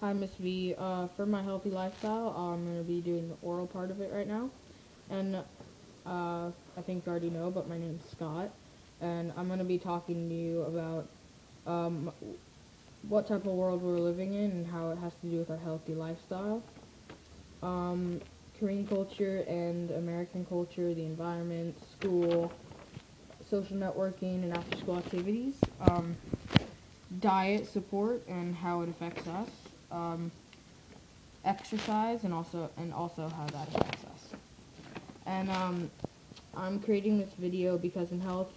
Hi, Miss V. For my healthy lifestyle, I'm going to be doing the oral part of it right now. And I think you already know, but my name's Scott. And I'm going to be talking to you about um, what type of world we're living in and how it has to do with our healthy lifestyle. Um, Korean culture and American culture, the environment, school, social networking, and after-school activities. Diet support and how it affects us. Exercise and also how that affects us. And I'm creating this video because in health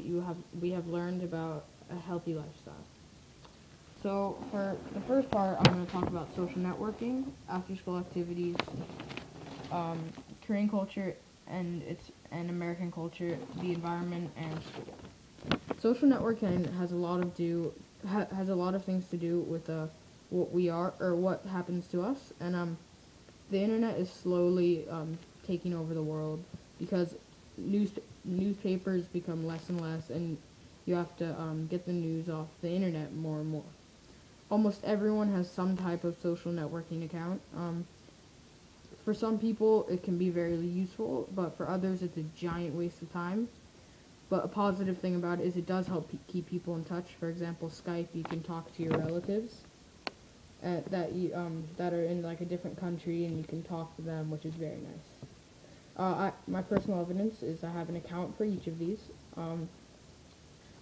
we have learned about a healthy lifestyle. So for the first part, I'm going to talk about social networking, after-school activities, um, Korean culture and American culture, the environment, and school. Social networking has a lot of things to do with what we are or what happens to us, and the internet is slowly taking over the world because news newspapers become less and less, and you have to get the news off the internet more and more. Almost everyone has some type of social networking account. For some people, it can be very useful, but for others, it's a giant waste of time. But a positive thing about it is it does help keep people in touch. For example, Skype, you can talk to your relatives that are in like a different country, and you can talk to them, which is very nice. My personal evidence is I have an account for each of these.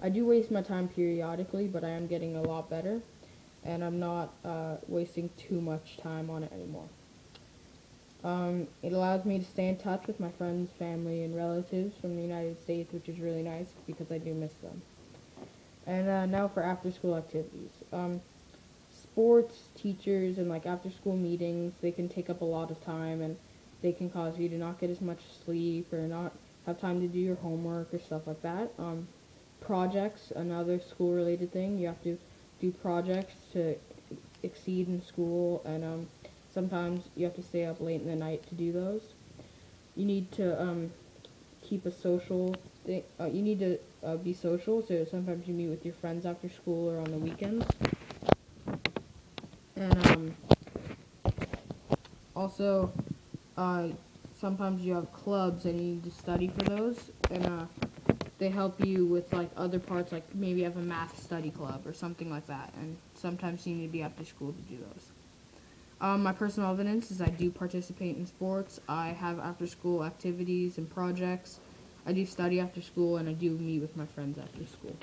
I do waste my time periodically, but I am getting a lot better, and I'm not wasting too much time on it anymore. It allows me to stay in touch with my friends, family, and relatives from the United States, which is really nice because I do miss them. And now for after-school activities. Sports, teachers, and like after-school meetings, they can take up a lot of time, and they can cause you to not get as much sleep or not have time to do your homework or stuff like that. Projects, another school-related thing. You have to do projects to exceed in school, and sometimes you have to stay up late in the night to do those. You need to keep a social thing. You need to be social, so sometimes you meet with your friends after school or on the weekends. And also, uh, sometimes you have clubs and you need to study for those, and they help you with like other parts, like maybe you have a math study club or something like that, and sometimes you need to be after school to do those. My personal evidence is I do participate in sports. I have after-school activities and projects. I do study after school, and I do meet with my friends after school.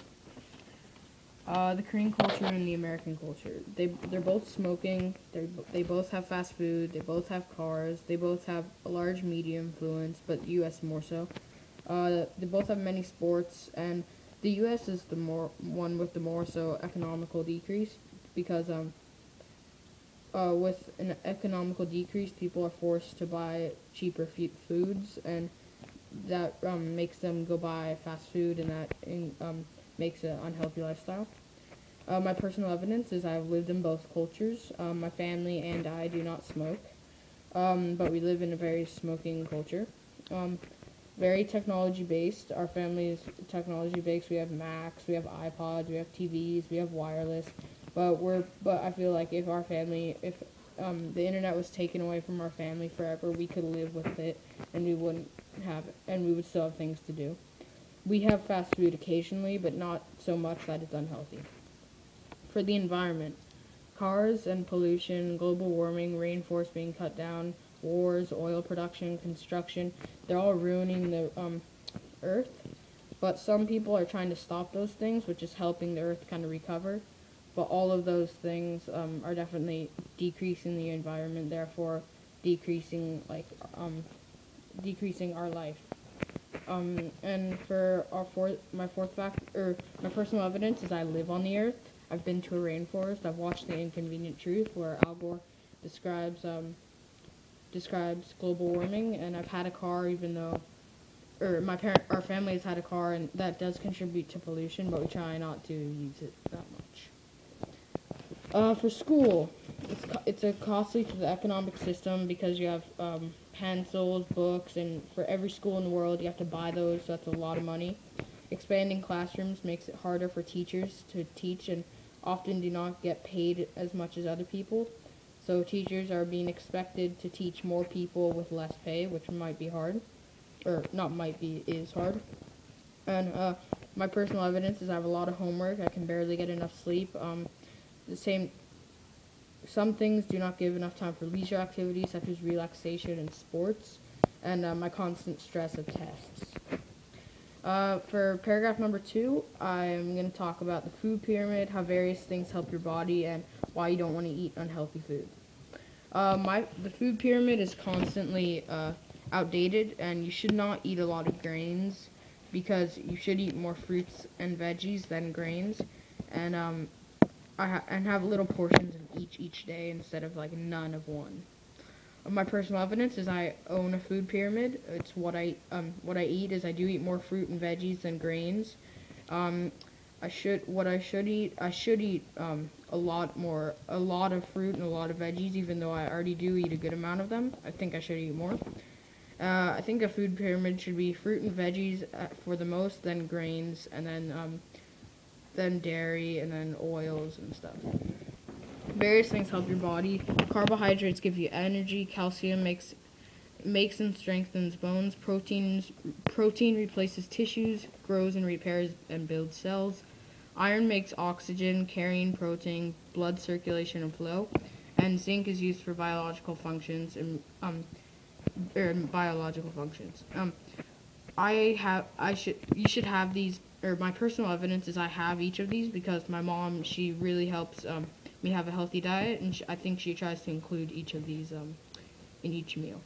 The Korean culture and the American culture. They're both smoking. They both have fast food. They both have cars. They both have a large media influence, but the U.S. more so. They both have many sports, and the U.S. is the one with the more so economical decrease because with an economical decrease, people are forced to buy cheaper foods, and that makes them go buy fast food, and that makes an unhealthy lifestyle. My personal evidence is I've lived in both cultures. My family and I do not smoke, but we live in a very smoking culture. Very technology-based. Our family is technology-based. We have Macs, we have iPods, we have TVs, we have wireless. But I feel like if the internet was taken away from our family forever, we could live with it, and we would still have things to do. We have fast food occasionally, but not so much that it's unhealthy. For the environment, cars and pollution, global warming, rainforests being cut down, wars, oil production, construction, they're all ruining the earth. But some people are trying to stop those things, which is helping the earth kind of recover. But all of those things are definitely decreasing the environment, therefore decreasing decreasing our life. And for my fourth fact, or my personal evidence is I live on the earth. I've been to a rainforest. I've watched The Inconvenient Truth, where Al Gore describes global warming, and I've had a car, even though, or our family has had a car, and that does contribute to pollution, but we try not to use it that much. For school, it's a costly to the economic system because you have pencils, books, and for every school in the world you have to buy those, so that's a lot of money. Expanding classrooms makes it harder for teachers to teach and often do not get paid as much as other people. So teachers are being expected to teach more people with less pay, which might be hard, or not might be, is hard. And my personal evidence is I have a lot of homework. I can barely get enough sleep. The same, some things do not give enough time for leisure activities such as relaxation and sports, and my constant stress of tests. For paragraph number 2, I'm going to talk about the food pyramid, how various things help your body, and why you don't want to eat unhealthy food. The food pyramid is constantly outdated, and you should not eat a lot of grains because you should eat more fruits and veggies than grains, and and have little portions of each day instead of like none of one. My personal evidence is I own a food pyramid. It's what I eat is I do eat more fruit and veggies than grains. I should eat a lot of fruit and a lot of veggies, even though I already do eat a good amount of them. I think I should eat more. I think a food pyramid should be fruit and veggies for the most, then grains, and then dairy, and then oils and stuff. Various things help your body. Carbohydrates give you energy. Calcium makes and strengthens bones. Protein replaces tissues, grows and repairs and builds cells. Iron makes oxygen, carrying protein, blood circulation and flow. And zinc is used for biological functions you should have these, or my personal evidence is I have each of these because my mom, she really helps me have a healthy diet, and I think she tries to include each of these in each meal.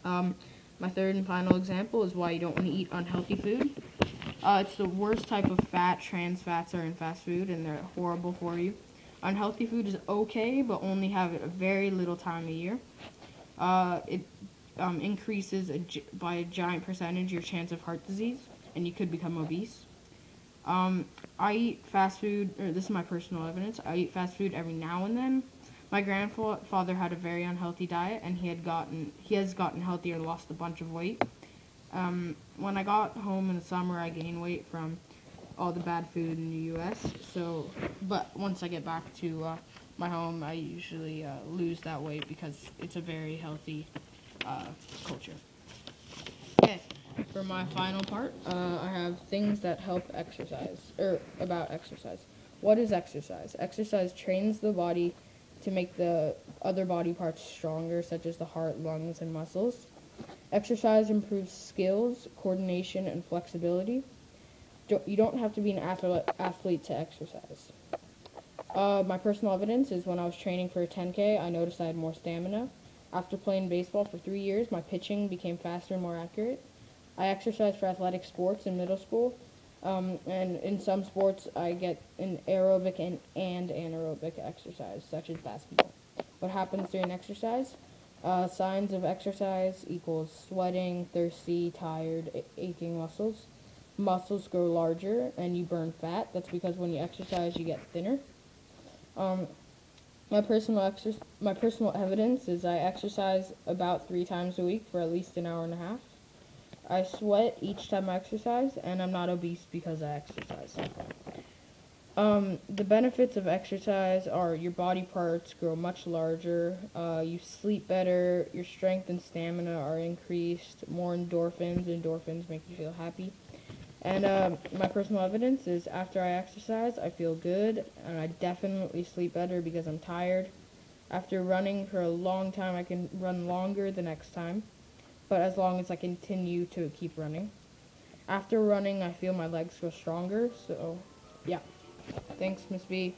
My third and final example is why you don't want to eat unhealthy food. It's the worst type of fat. Trans fats are in fast food, and they're horrible for you. Unhealthy food is okay, but only have it a very little time a year. It increases by a giant percentage your chance of heart disease, and you could become obese. I eat fast food, or this is my personal evidence, I eat fast food every now and then. My grandfather had a very unhealthy diet, and he has gotten healthier and lost a bunch of weight. When I got home in the summer, I gained weight from all the bad food in the U.S. But once I get back to my home, I usually lose that weight because it's a very healthy culture. Okay, for my final part, I have things that help exercise, or about exercise. What is exercise? Exercise trains the body to make the other body parts stronger, such as the heart, lungs, and muscles. Exercise improves skills, coordination, and flexibility. You don't have to be an athlete to exercise. My personal evidence is when I was training for a 10K, I noticed I had more stamina. After playing baseball for 3 years, my pitching became faster and more accurate. I exercised for athletic sports in middle school, and in some sports I get an aerobic and anaerobic exercise, such as basketball. What happens during exercise? Signs of exercise equals sweating, thirsty, tired, aching muscles. Muscles grow larger and you burn fat. That's because when you exercise you get thinner. My personal evidence is I exercise about 3 times a week for at least an hour and a half. I sweat each time I exercise, and I'm not obese because I exercise. The benefits of exercise are your body parts grow much larger, you sleep better, your strength and stamina are increased, more endorphins. Endorphins make you feel happy. And my personal evidence is after I exercise, I feel good, and I definitely sleep better because I'm tired. After running for a long time, I can run longer the next time, but as long as I continue to keep running. After running, I feel my legs grow stronger, so yeah. Thanks, Miss V.